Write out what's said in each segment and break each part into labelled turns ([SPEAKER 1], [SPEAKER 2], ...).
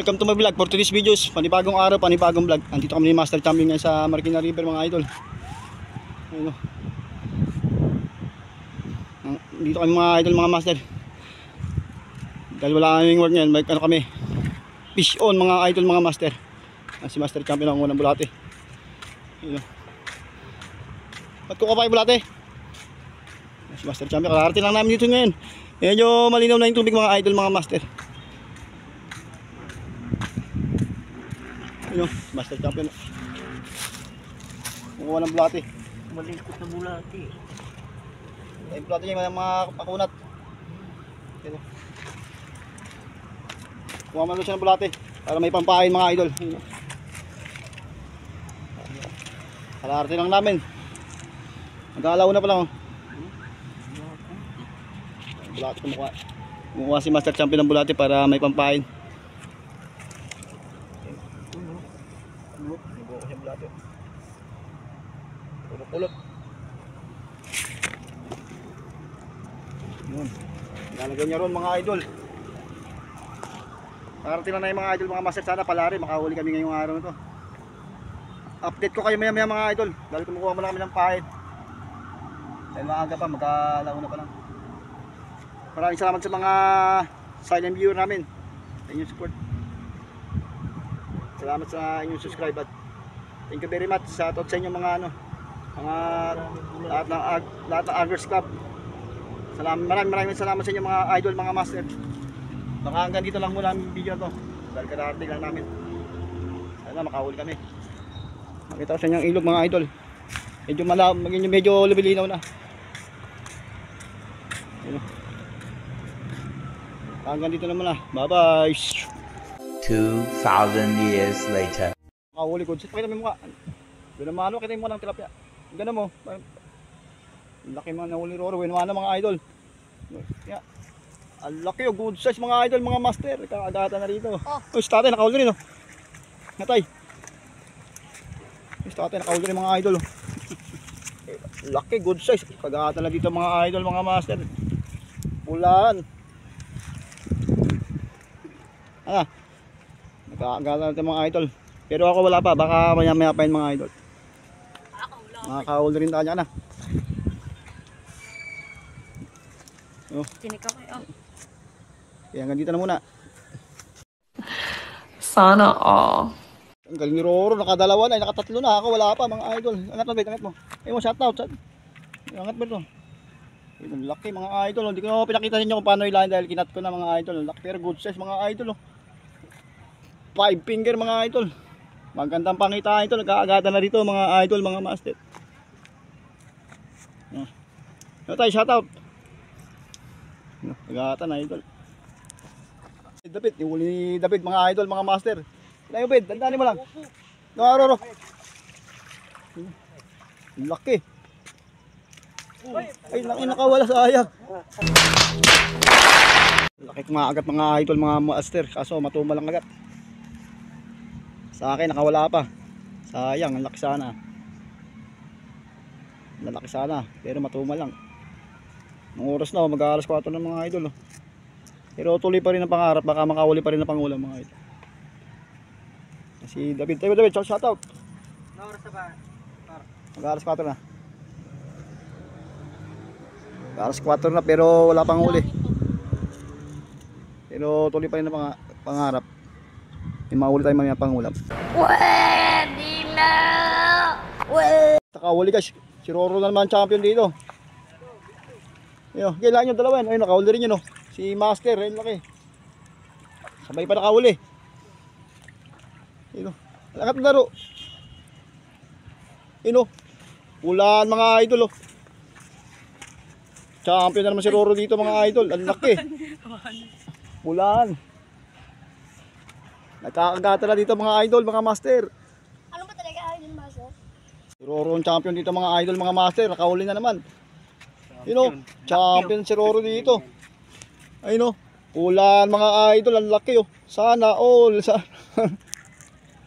[SPEAKER 1] Welcome to my vlog for today's videos. Panibagong araw, panibagong vlog. Andito kami ni Master Champion ngayon sa Marikina River mga idol. Ayun o. Dito kami mga idol, mga master. Dahil wala kaming work ngayon, ano kami, fish on mga idol, mga master. Si Master Champion ang unang bulate. Ayun o. Ba't ko kapay bulate? Si Master Champion, kakarating lang namin dito ngayon. Medyo malinaw na yung tubig mga idol, mga master. Ayun, Master Champion. Kumuha ng bulate.
[SPEAKER 2] Malingkot na bulate.
[SPEAKER 1] Ay, bulate niya mga pakunat. Ayun. Kuha man siya ng bulate para may pampain mga idol. Ayun. Kalarte lang namin. Nag-aalaw na pa lang. Bulate kumuha. Kumuha si Master Champion ng bulate para may pampain. Ulot. Yun. Lalagyan niya ron mga idol. Nakarating lang na yung mga idol, mga master. Sana palari, makahuli kami ngayong araw na to. Update ko kayo maya maya mga idol. Dahil kumukuha mo lang kami ng pahid. Dahil maaga pa, magkalauna pa lang. Maraming salamat sa mga silent viewer namin, sa inyong support. Salamat sa inyong subscribe at thank you very much sa tot sa inyong mga mga lahat ng Anglers Club. Maraming salamat sa inyo mga idol, mga master. Baka hanggang dito lang muna ang video na to dahil kararating lang namin. Sana makahuli kami. Makita ko sa inyong ilog mga idol. Medyo lumilinaw na. Hanggang dito naman na. Bye bye.
[SPEAKER 3] 2,000 years later.
[SPEAKER 1] Makahuli ko. Pakita mo yung mukha. Ganun malo, kita mo ng tilapia. Ganun mo. Laki mga nahuli roro. Winuha na mga idol. Yeah. Ang laki o, good size mga idol, mga master. Kakagata na rito. Oh, si tatay nakahuli rin o. Natay. Si tatay nakahuli rin mga idol o. Laki, good size. Kagata na dito mga idol, mga master. Bulan. Nakagata na mga idol. Pero ako wala pa, baka maya-maya pa yun mga idol. Makakahuli rin tayo na.
[SPEAKER 2] Tinika kayo.
[SPEAKER 1] Kaya hanggang dito na muna.
[SPEAKER 4] Sana all.
[SPEAKER 1] Ang galing ni Roro, nakadalawa na, nakatatlo na. Ako wala pa mga idol. Angat mo, angat mo. Ayun mo, shoutout. Angat mo ito. Ang laki mga idol. Hindi ko pinakita ninyo kung paano ilan dahil kinat ko na mga idol. Laki pero good size mga idol. 5 finger mga idol. Magandang pangitaan ito. Nagkaagatan na dito mga idol, mga master. Ito tayo, shoutout. Nagkaagatan na idol. David, yung huli ni David mga idol, mga master. Ilan yung bed? Dandanin mo lang. Roro. Laki. Ay, nakawala sa ayak. Laki kumakagat mga idol, mga master. Kaso matuma lang agad. Sa akin nakawala pa. Sayang, ang laki sana. Lalaki sana, pero matuma lang. Ang oras na, mag-aalas 4 ng mga idol. Pero tuloy pa rin ang pangarap, baka makahuli pa rin ang pangulam mga idol. Si David, shout out. Mag-aalas 4 na. Mag-aalas 4 na pero wala pang huli. Pero tuloy pa rin ang pangarap. May mahuli tayo mga pangulam.
[SPEAKER 2] Pwede na!
[SPEAKER 1] Nakahuli guys, si Roro na naman champion dito. Ayun, kailangan yung dalawa yan. Ayun, nakahuli rin yun, no? Si Master, ayun laki. Sabay pa nakahuli. Ayun, alakat na laro. Ayun, ulan mga idol, oh. Champion na naman si Roro dito mga idol. Ang laki. Ulan. Nagkakagata na dito mga idol, mga master.
[SPEAKER 2] Ano ba talaga idol, master?
[SPEAKER 1] Si Roro ang champion dito mga idol, mga master. Nakahuli na naman. You know, champion si Roro dito. Ay no, ulan mga idol, ang laki oh. Sana all.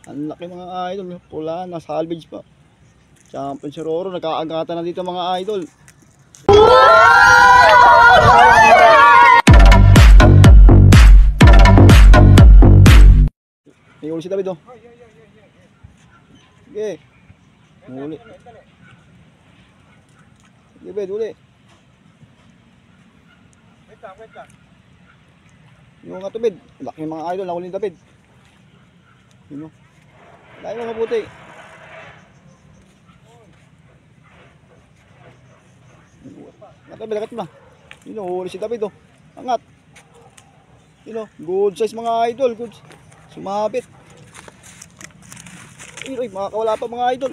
[SPEAKER 1] Ang laki mga idol, ulan, nasa salvage pa. Champion si Roro, nagkaagata na dito mga idol. Nahuli si David oh. Sige. Huli. Sige David, huli. Wait lang. Yung nga David. Laki yung mga idol. Nahuli ni David. Yun o. Dahil mo mabuti. Lakat ba? Yun o, huli si David o. Angat. Yun o, good size mga idol. Good. Sumabit. Yun o, makakawala pa mga idol.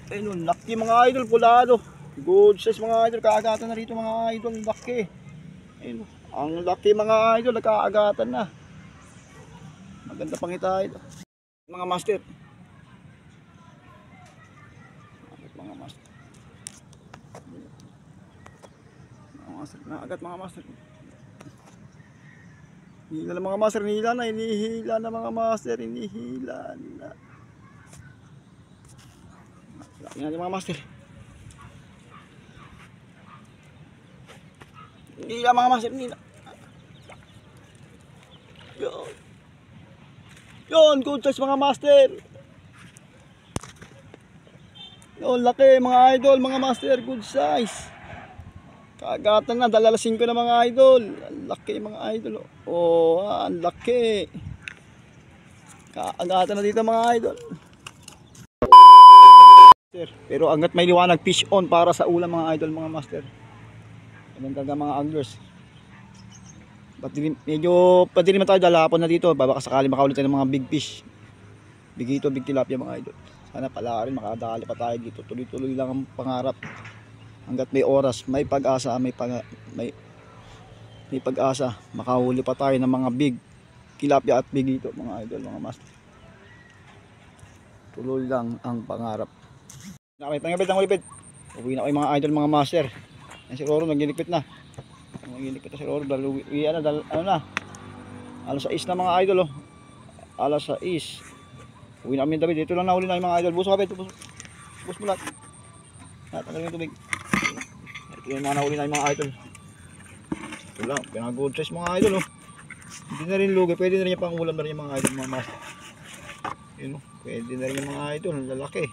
[SPEAKER 1] Ayun o, laki mga idol. Pulado. Good size mga idol. Kaagatan na rito mga idol. Laki. Ayun o, ang laki mga idol. Nagkaagatan na. Maganda pang ita ito. Mga master. Mga master. Naagat mga master. Hinihila na mga master. Hinihila na mga master. Hinihila na. Laki natin mga master. Hinihila mga master. Hinihila. Yun, good size mga master. Yun, laki mga idol, mga master, good size. Kaagatan na, dalalasin ko na mga idol. Laki mga idol. Oh, ang laki. Kaagatan na dito mga idol. Pero hanggat may liwanag, fish on para sa ulam mga idol, mga master. Ganun talaga mga anglers. Medyo pwede naman tayo dalapon na dito. Baka sakali makaulit tayo ng mga big fish. Big ito, big tilapia mga idol. Sana pala rin makadali pa tayo dito. Tuloy-tuloy lang ang pangarap. Hanggat may oras, may pag-asa, may pag-asa. Makahuli pa tayo ng mga big tilapia at big ito mga idol, mga master. Tuloy lang ang pangarap. Nakapit ang ulipid. Uwi na kayo mga idol, mga master. Yan si Roro, nagiligpit na. Nagiligpit na si Roro. Ano na? Alas 6 na mga idol oh. Alas 6. Uwi na kami David. Dito lang nahuli na yung mga idol. Buso ka David. Bus mo lahat. Tanggalin yung tubig. Ito yung mga nahuli na yung mga idol. Ito lang. Pinag-good size mga idol oh. Hindi na rin lugi. Pwede na rin yung pang-ulam na rin yung mga idol, mga master. Yun oh. Pwede na rin yung mga idol. Lalaki.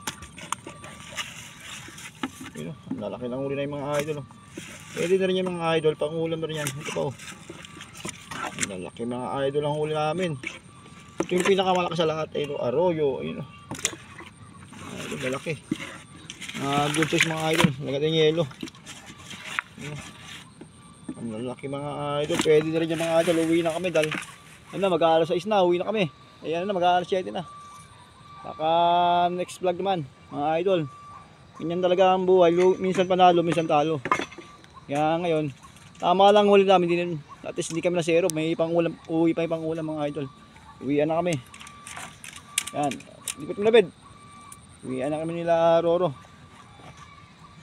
[SPEAKER 1] Yun oh. Lalaki lang huli na yung mga idol oh. Pwede na rin yung mga idol. Pang-ulam na rin yan. Ito pa oh. Lalaki mga idol ang huli namin. Ito yung pinakamalaki sa lahat. Ayun oh. Arroyo. Ayun oh. Ayun, lalaki. Good size mga idol. Lagat yung yelo. Ayun oh. Ang lalaki mga idol. Pwede na rin yung mga idol. Uwi na kami dahil ano na, mag-aalas 6 na. Uwi na kami. Ayan na, mag-aalas 7 na. Saka next vlog naman mga idol. Ganyan talaga ang buhay. Minsan panalo, minsan talo. Kaya ngayon, tama lang huli namin din. At least hindi kami na zero. May pang-ulam, uwi pa yung pang-ulam mga idol. Uwian na kami. Yan. Likot mo na bed. Uwian na kami nila Roro.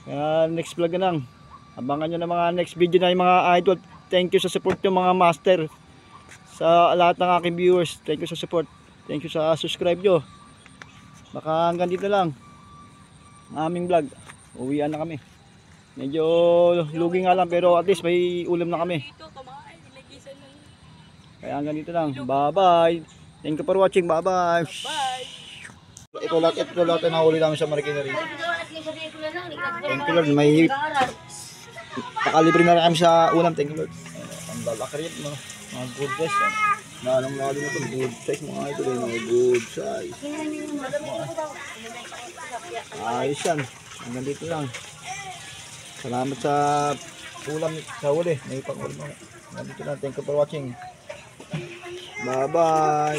[SPEAKER 1] Kaya next vlog na lang. Abangan nyo na mga next video na yung mga idol. Thank you sa support yung mga master. Sa lahat ng aking viewers. Thank you sa support. Thank you sa subscribe nyo. Baka hanggang dito lang ang aming vlog. Uwian na kami. Medyo lugi nga lang pero at least may ulam na kami. Kaya hanggang dito lang. Bye bye. Thank you for watching. Bye bye. Ito lahat na huli namin sa Marikina rin. Thank you Lord. May pakalibre na rin kami sa ulam. Thank you Lord. Ang lalaki rin. Mga good size. Lalong lalo na ito. Good size mga ito. Mga good size. Ayos yan. Hanggang dito lang. Salamat sa ulam sa huli. May pang-ulam na. Hanggang dito lang. Thank you for watching. Bye bye.